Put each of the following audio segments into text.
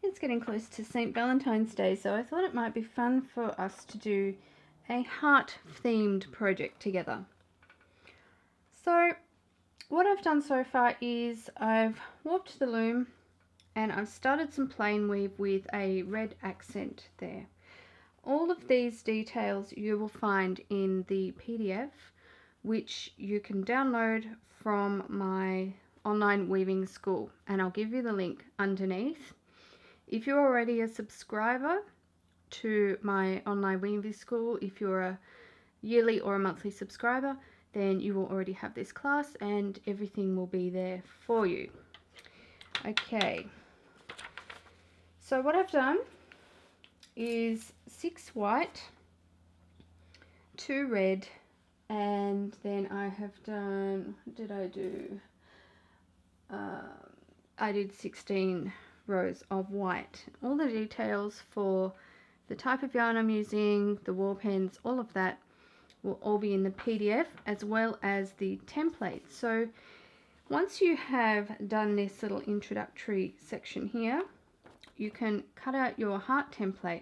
It's getting close to St. Valentine's Day, so I thought it might be fun for us to do a heart-themed project together. So what I've done so far is I've warped the loom and I've started some plain weave with a red accent there. All of these details you will find in the PDF, which you can download from my online weaving school, and I'll give you the link underneath. If you're already a subscriber to my online weaving school, if you're a yearly or a monthly subscriber, then you will already have this class and everything will be there for you. Okay, so what I've done is 6 white, 2 red, and then I have done, what did I do? I did 16 rows of white. All the details for the type of yarn I'm using, the warp ends, all of that will all be in the PDF, as well as the template. So once you have done this little introductory section here, you can cut out your heart template.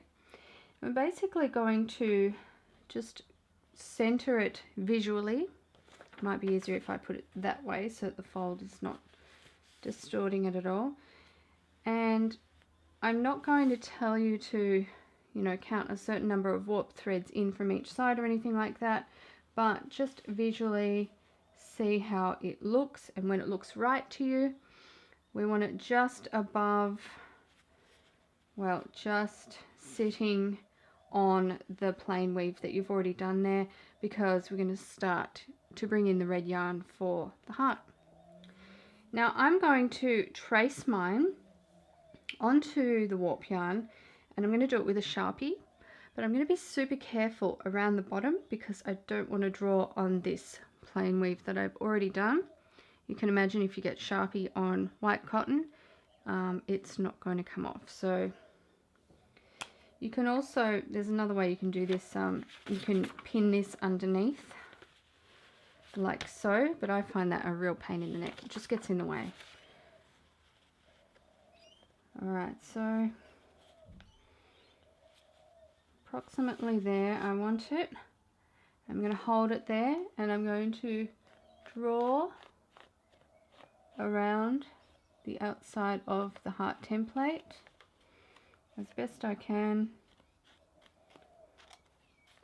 I'm basically going to just center it visually. It might be easier if I put it that way so that the fold is not distorting it at all. And I'm not going to tell you to, you know, count a certain number of warp threads in from each side or anything like that, but just visually see how it looks. And when it looks right to you, we want it just above, well, just sitting on the plain weave that you've already done there, because we're going to start to bring in the red yarn for the heart. Now I'm going to trace mine onto the warp yarn, and I'm going to do it with a Sharpie, but I'm going to be super careful around the bottom because I don't want to draw on this plain weave that I've already done. You can imagine if you get Sharpie on white cotton, it's not going to come off. So you can also, there's another way you can do this, you can pin this underneath like so, but I find that a real pain in the neck. It just gets in the way. Alright, so approximately there I want it. I'm going to hold it there and I'm going to draw around the outside of the heart template as best I can.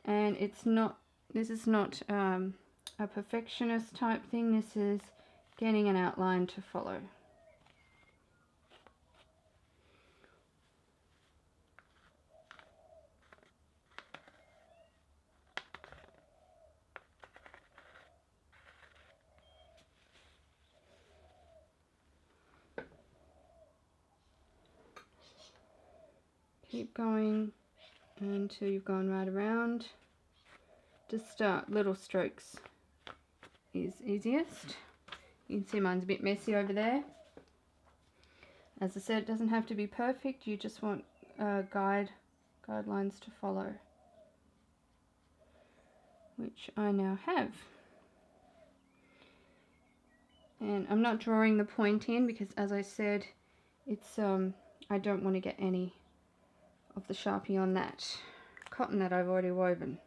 And it's not, this is not a perfectionist type thing, this is getting an outline to follow. Keep going until you've gone right around. Just start little strokes is easiest. You can see mine's a bit messy over there. As I said, it doesn't have to be perfect, you just want guidelines to follow, which I now have. And I'm not drawing the point in because, as I said, it's I don't want to get any of the Sharpie on that cotton that I've already woven.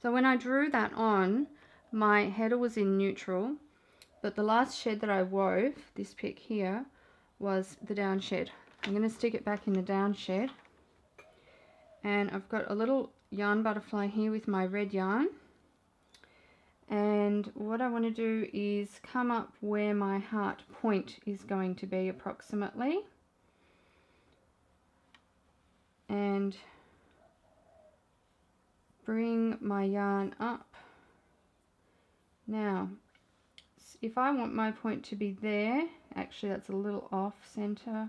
So when I drew that on, my header was in neutral, but the last shed that I wove, this pick here, was the down shed. I'm going to stick it back in the down shed, and I've got a little yarn butterfly here with my red yarn, and what I want to do is come up where my heart point is going to be approximately, and bring my yarn up. Now if I want my point to be there, actually that's a little off center,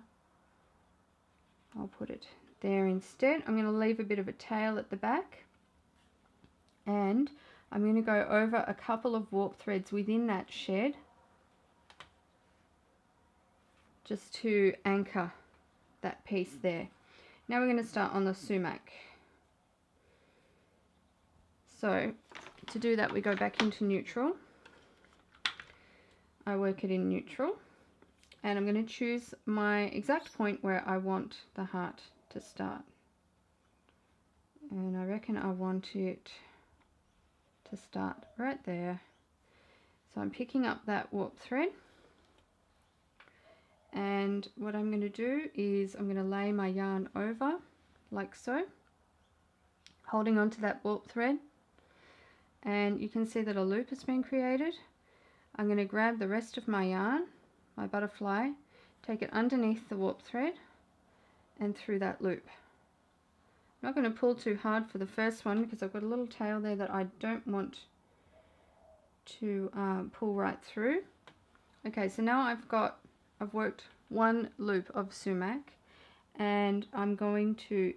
I'll put it there instead. I'm going to leave a bit of a tail at the back, and I'm going to go over a couple of warp threads within that shed just to anchor that piece there. Now we're going to start on the sumac. So to do that, we go back into neutral. I work it in neutral, and I'm going to choose my exact point where I want the heart to start. And I reckon I want it to start right there. So I'm picking up that warp thread, and what I'm going to do is I'm going to lay my yarn over like so, holding on to that warp thread, and you can see that a loop has been created. I'm going to grab the rest of my yarn, my butterfly, take it underneath the warp thread and through that loop. I'm not going to pull too hard for the first one because I've got a little tail there that I don't want to pull right through. Okay, so now I've worked one loop of sumac, and I'm going to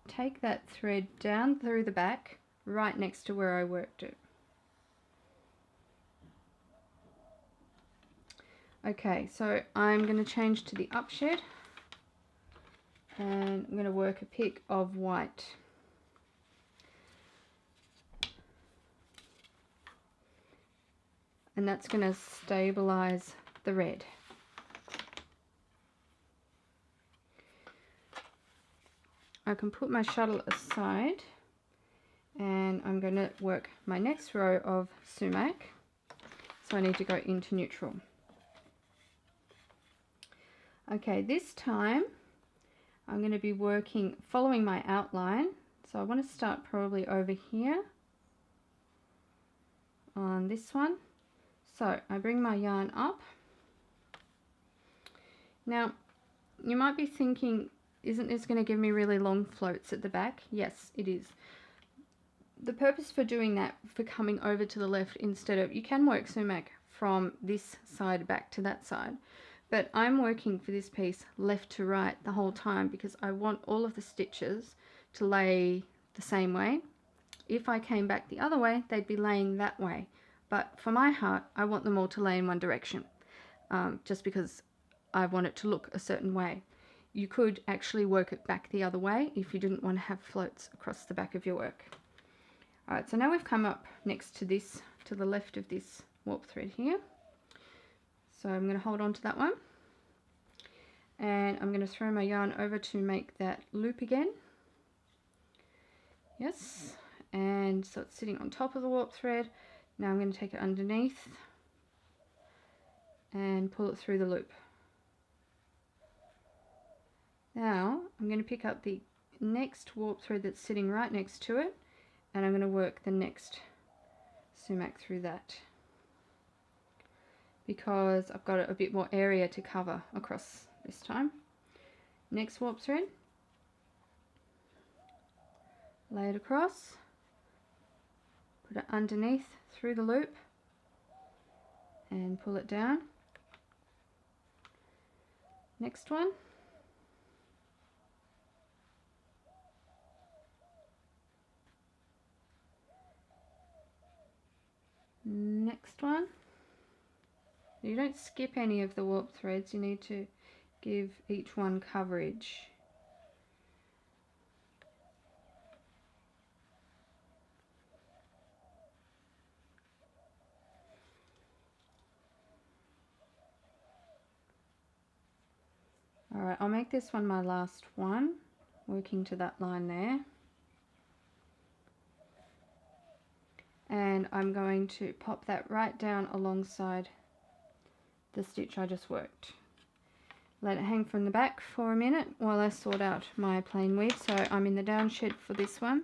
take that thread down through the back right next to where I worked it. Okay, so I'm going to change to the up shed, and I'm going to work a pick of white. And that's going to stabilize the red. I can put my shuttle aside, and I'm going to work my next row of sumac. So I need to go into neutral. Okay, this time I'm going to be following my outline. So I want to start probably over here on this one. So I bring my yarn up. Now, you might be thinking, isn't this going to give me really long floats at the back? Yes, it is. The purpose for doing that, for coming over to the left instead of, you can work sumac from this side back to that side, but I'm working for this piece left to right the whole time because I want all of the stitches to lay the same way. If I came back the other way, they'd be laying that way. But for my heart, I want them all to lay in one direction, just because I want it to look a certain way. You could actually work it back the other way if you didn't want to have floats across the back of your work. Alright, so now we've come up next to this, to the left of this warp thread here. So I'm going to hold on to that one, and I'm going to throw my yarn over to make that loop again. Yes, and so it's sitting on top of the warp thread. Now I'm going to take it underneath and pull it through the loop. Now I'm going to pick up the next warp thread that's sitting right next to it, and I'm going to work the next sumac through that, because I've got a bit more area to cover across this time. Next warp thread, lay it across, put it underneath through the loop and pull it down. Next one, next one. You don't skip any of the warp threads, you need to give each one coverage. Alright, I'll make this one my last one, working to that line there. And I'm going to pop that right down alongside the stitch I just worked. Let it hang from the back for a minute while I sort out my plain weave. So I'm in the down shed for this one.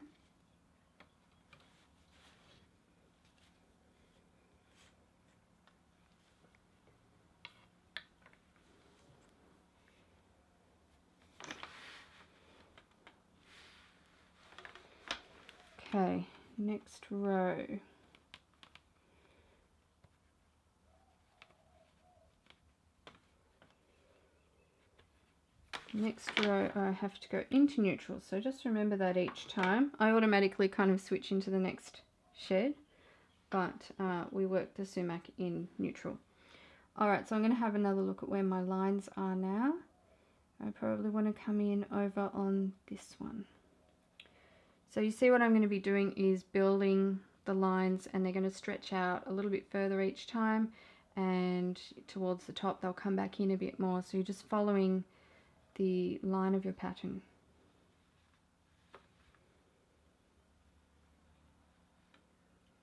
Okay, next row. Next row I have to go into neutral, so just remember that each time. I automatically kind of switch into the next shed, but we work the sumac in neutral. Alright, so I'm going to have another look at where my lines are now. I probably want to come in over on this one. So you see what I'm going to be doing is building the lines, and they're going to stretch out a little bit further each time, and towards the top they'll come back in a bit more, so you're just following the line of your pattern.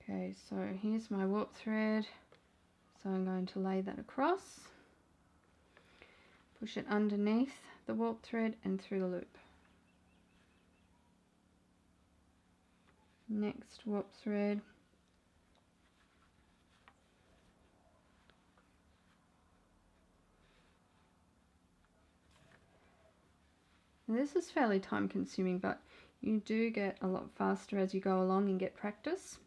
Okay, so here's my warp thread, so I'm going to lay that across, push it underneath the warp thread and through the loop. Next warp thread, and this is fairly time consuming, but you do get a lot faster as you go along and get practice.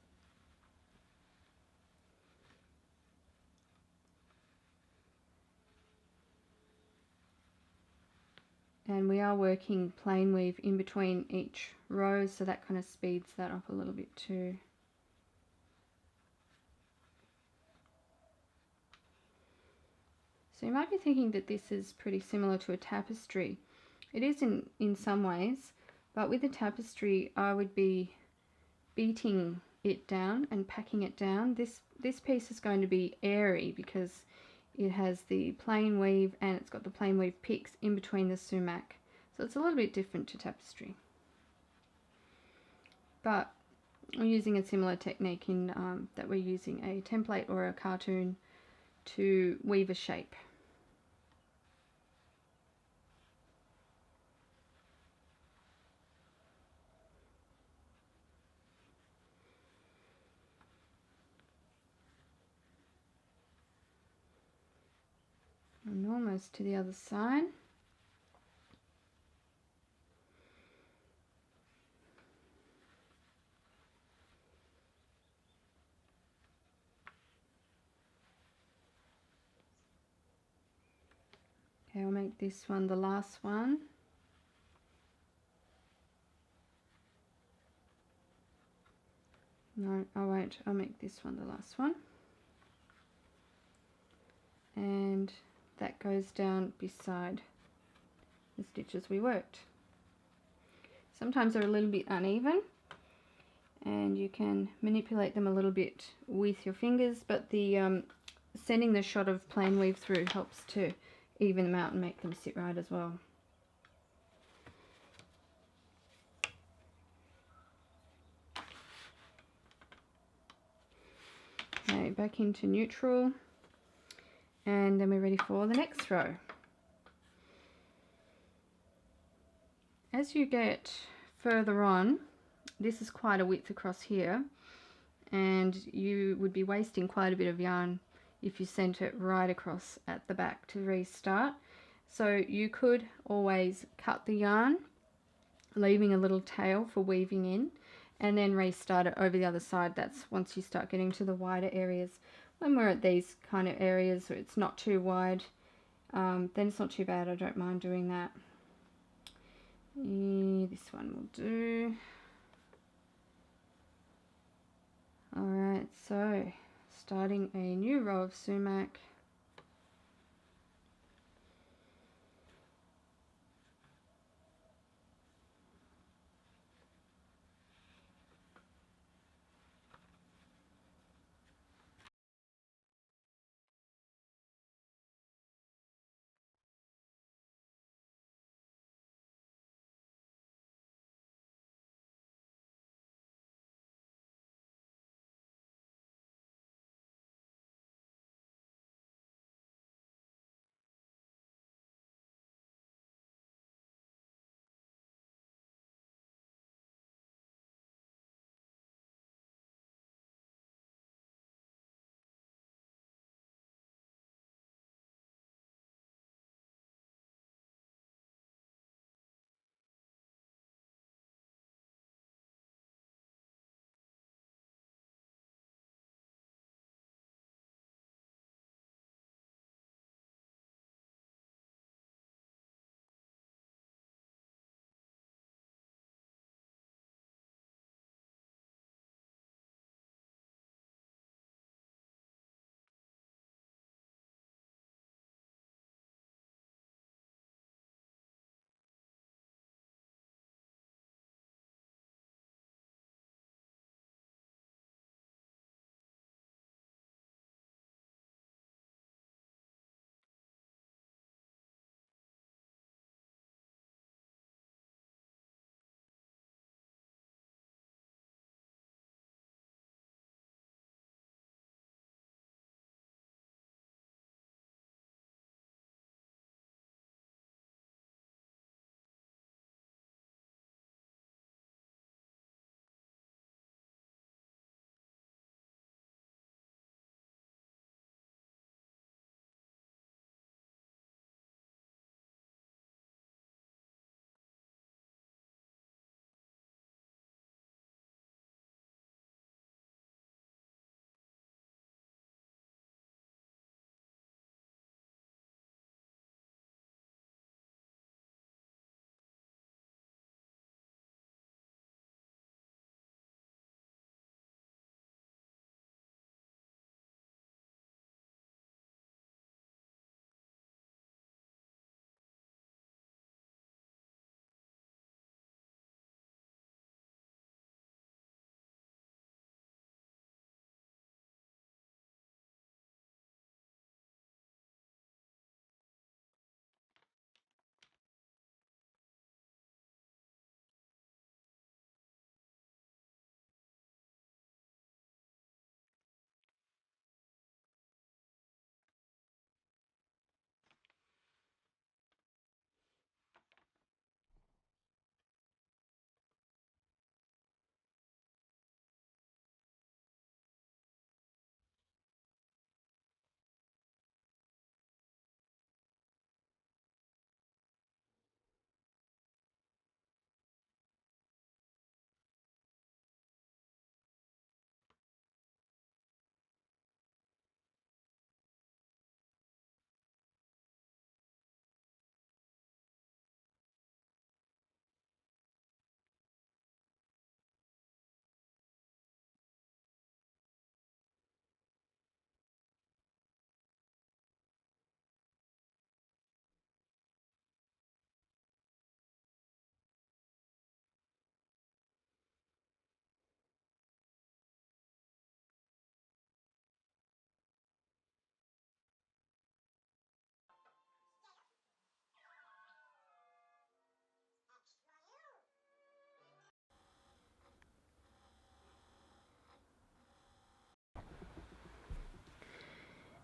And we are working plain weave in between each row, so that kind of speeds that up a little bit too. So you might be thinking that this is pretty similar to a tapestry. It is in some ways, but with a tapestry I would be beating it down and packing it down. This piece is going to be airy because it has the plain weave and it's got the plain weave picks in between the sumac. So it's a little bit different to tapestry. But we're using a similar technique in that we're using a template or a cartoon to weave a shape. And almost to the other side. Okay, I'll make this one the last one. No, I won't. I'll make this one the last one. And that goes down beside the stitches we worked. Sometimes they're a little bit uneven and you can manipulate them a little bit with your fingers, but the sending the shot of plain weave through helps to even them out and make them sit right as well. Okay, back into neutral, and then we're ready for the next row. As you get further on, this is quite a width across here, and you would be wasting quite a bit of yarn if you sent it right across at the back to restart. So you could always cut the yarn, leaving a little tail for weaving in, and then restart it over the other side. That's once you start getting to the wider areas. When we're at these kind of areas where it's not too wide, then it's not too bad. I don't mind doing that. This one will do. Alright, so starting a new row of sumac.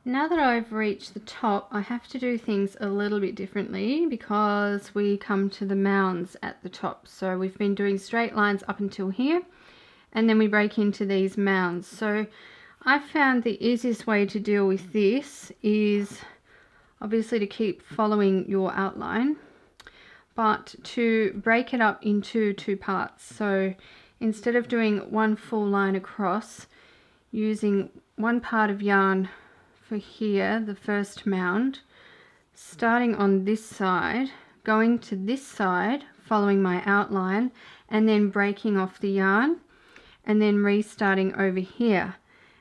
Now that I've reached the top, I have to do things a little bit differently because we come to the mounds at the top. So we've been doing straight lines up until here, and then we break into these mounds. So I found the easiest way to deal with this is obviously to keep following your outline, but to break it up into two parts. So instead of doing one full line across, using one part of yarn for here, the first mound, starting on this side, going to this side, following my outline, and then breaking off the yarn, and then restarting over here.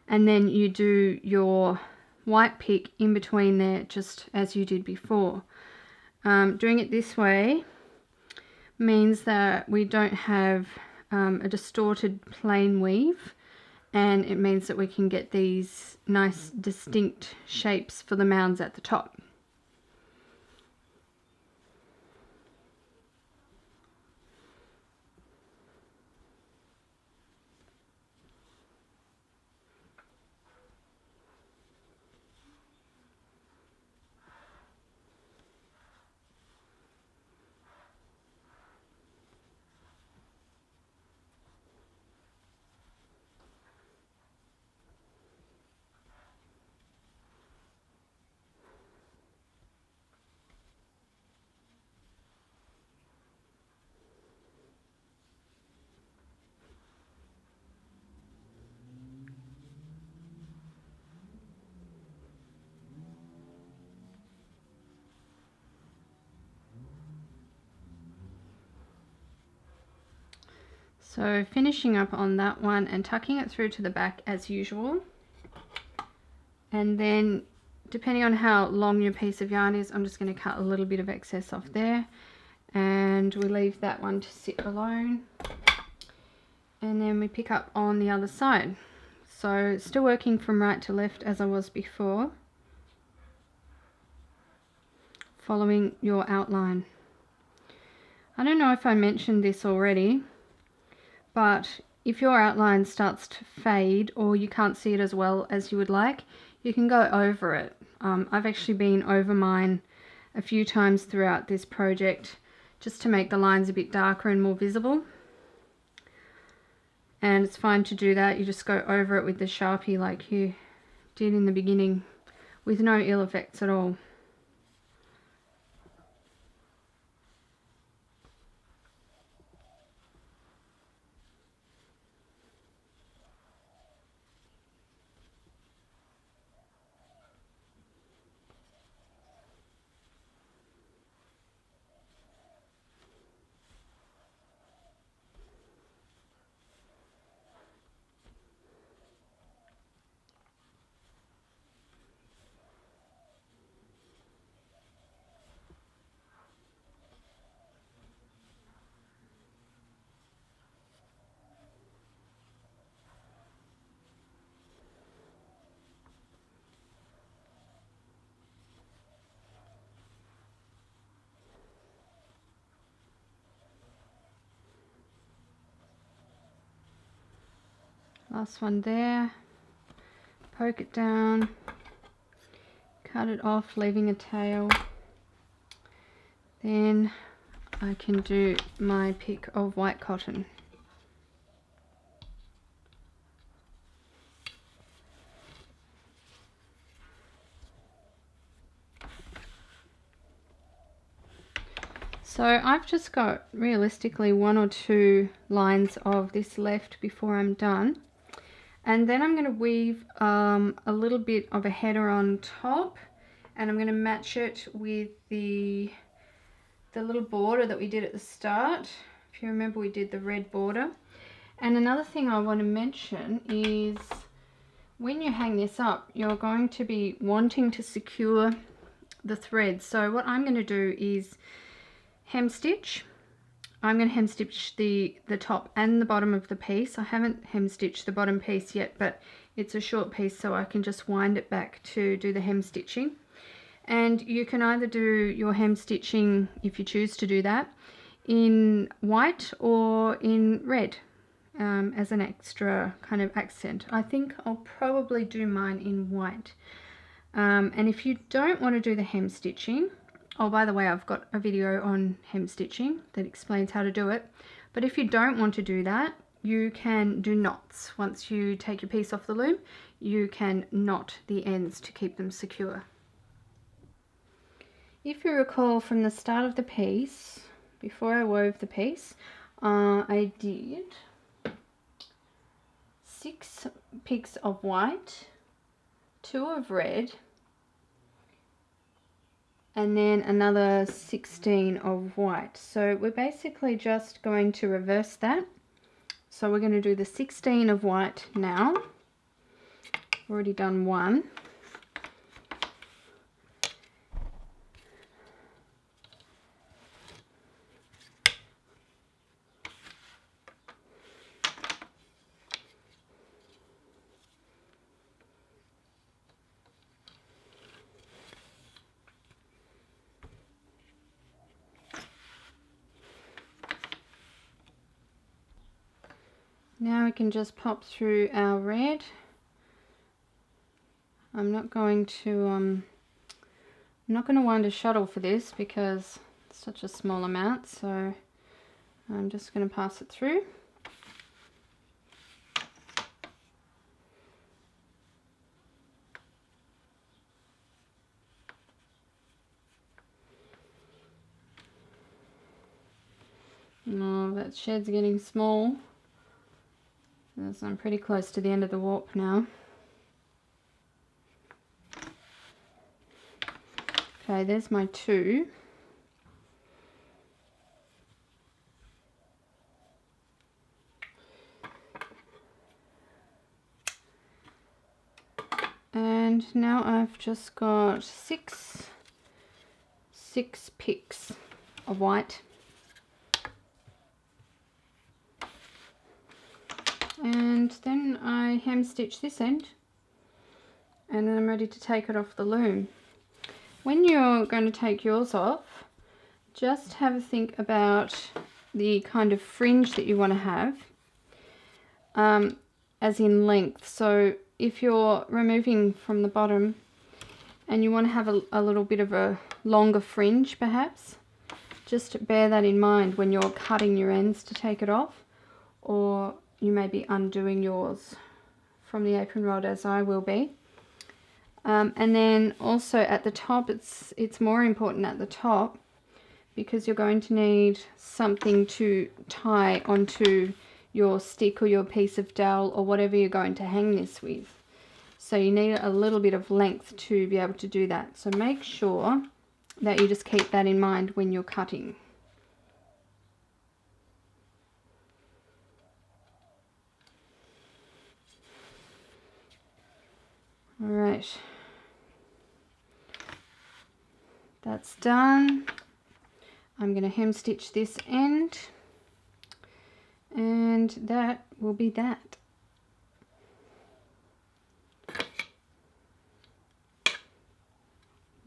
And then you do your white pick in between there, just as you did before. Doing it this way means that we don't have a distorted plain weave, and it means that we can get these nice distinct shapes for the mounds at the top. So finishing up on that one and tucking it through to the back as usual. And then depending on how long your piece of yarn is, I'm just going to cut a little bit of excess off there. And we leave that one to sit alone. And then we pick up on the other side. So still working from right to left as I was before, following your outline. I don't know if I mentioned this already, but if your outline starts to fade or you can't see it as well as you would like, you can go over it. I've actually been over mine a few times throughout this project just to make the lines a bit darker and more visible. And it's fine to do that. You just go over it with the Sharpie like you did in the beginning, with no ill effects at all. Last one there, poke it down, cut it off, leaving a tail. Then I can do my pick of white cotton. So I've just got realistically 1 or 2 lines of this left before I'm done. And then I'm going to weave a little bit of a header on top, and I'm going to match it with the little border that we did at the start. If you remember, we did the red border. And another thing I want to mention is when you hang this up, you're going to be wanting to secure the thread. So what I'm going to do is hem stitch. I'm going to hem stitch the top and the bottom of the piece. I haven't hem stitched the bottom piece yet, but it's a short piece, so I can just wind it back to do the hem stitching. And you can either do your hem stitching, if you choose to do that, in white or in red as an extra kind of accent. I think I'll probably do mine in white. And if you don't want to do the hem stitching, oh, by the way, I've got a video on hem stitching that explains how to do it. But if you don't want to do that, you can do knots. Once you take your piece off the loom, you can knot the ends to keep them secure. If you recall from the start of the piece, before I wove the piece, I did 6 picks of white, 2 of red, and then another 16 of white. So we're basically just going to reverse that. So we're going to do the 16 of white now. Already done 1. Now we can just pop through our red. I'm not going to wind a shuttle for this because it's such a small amount, so I'm just going to pass it through. Oh, that shed's getting small. So I'm pretty close to the end of the warp now. Okay, there's my 2. And now I've just got 6 picks of white. And then I hem stitch this end, and then I'm ready to take it off the loom. When you're going to take yours off, just have a think about the kind of fringe that you want to have, as in length. So if you're removing from the bottom and you want to have a little bit of a longer fringe perhaps, just bear that in mind when you're cutting your ends to take it off, or you may be undoing yours from the apron rod, as I will be. And then also at the top, it's more important at the top because you're going to need something to tie onto your stick or your piece of dowel or whatever you're going to hang this with. So you need a little bit of length to be able to do that. So make sure that you just keep that in mind when you're cutting. Alright, that's done. I'm going to hem stitch this end, and that will be that.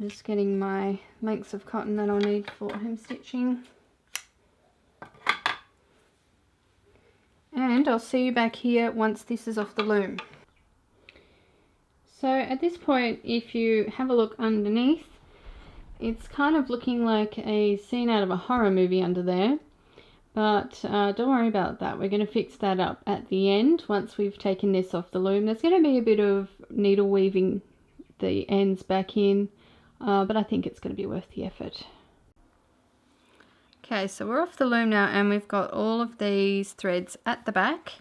Just getting my lengths of cotton that I'll need for hem stitching. And I'll see you back here once this is off the loom. So at this point, if you have a look underneath, it's kind of looking like a scene out of a horror movie under there. But don't worry about that. We're going to fix that up at the end once we've taken this off the loom. There's going to be a bit of needle weaving the ends back in, but I think it's going to be worth the effort. Okay, so we're off the loom now, and we've got all of these threads at the back.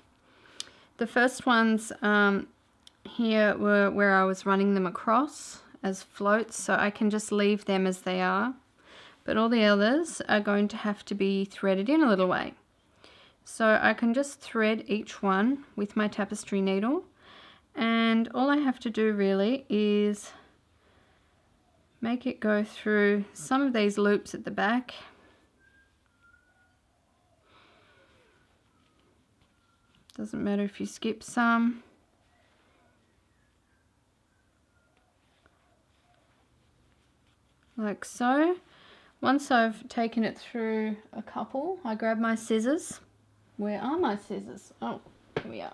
The first ones here were where I was running them across as floats, so I can just leave them as they are. But all the others are going to have to be threaded in a little way. So I can just thread each one with my tapestry needle, and all I have to do really is make it go through some of these loops at the back. Doesn't matter if you skip some. Like so. Once I've taken it through a couple, I grab my scissors. Where are my scissors? Oh, here we are.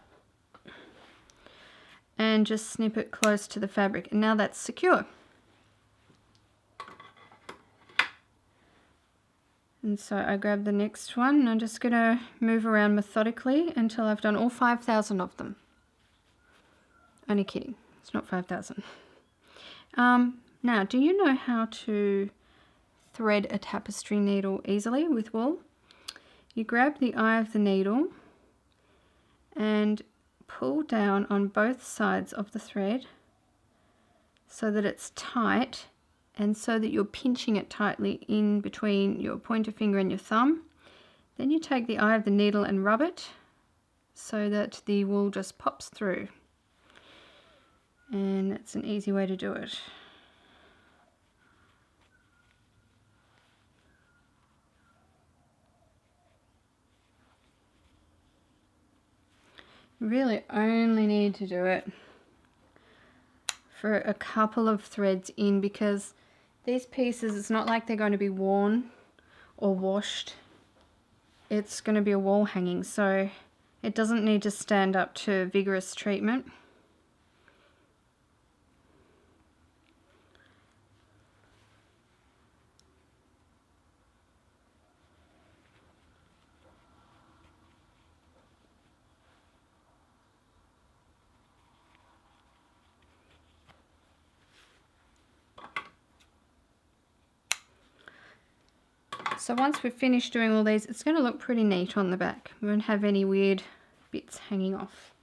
and just snip it close to the fabric, and now that's secure. And so I grab the next one, and I'm just going to move around methodically until I've done all 5,000 of them. Only kidding, it's not 5,000. Now, do you know how to thread a tapestry needle easily with wool? You grab the eye of the needle and pull down on both sides of the thread so that it's tight, and so that you're pinching it tightly in between your pointer finger and your thumb. Then you take the eye of the needle and rub it so that the wool just pops through. And that's an easy way to do it. You really only need to do it for a couple of threads in, because these pieces, it's not like they're going to be worn or washed. It's going to be a wall hanging, so it doesn't need to stand up to vigorous treatment. So once we've finished doing all these, it's going to look pretty neat on the back. We won't have any weird bits hanging off.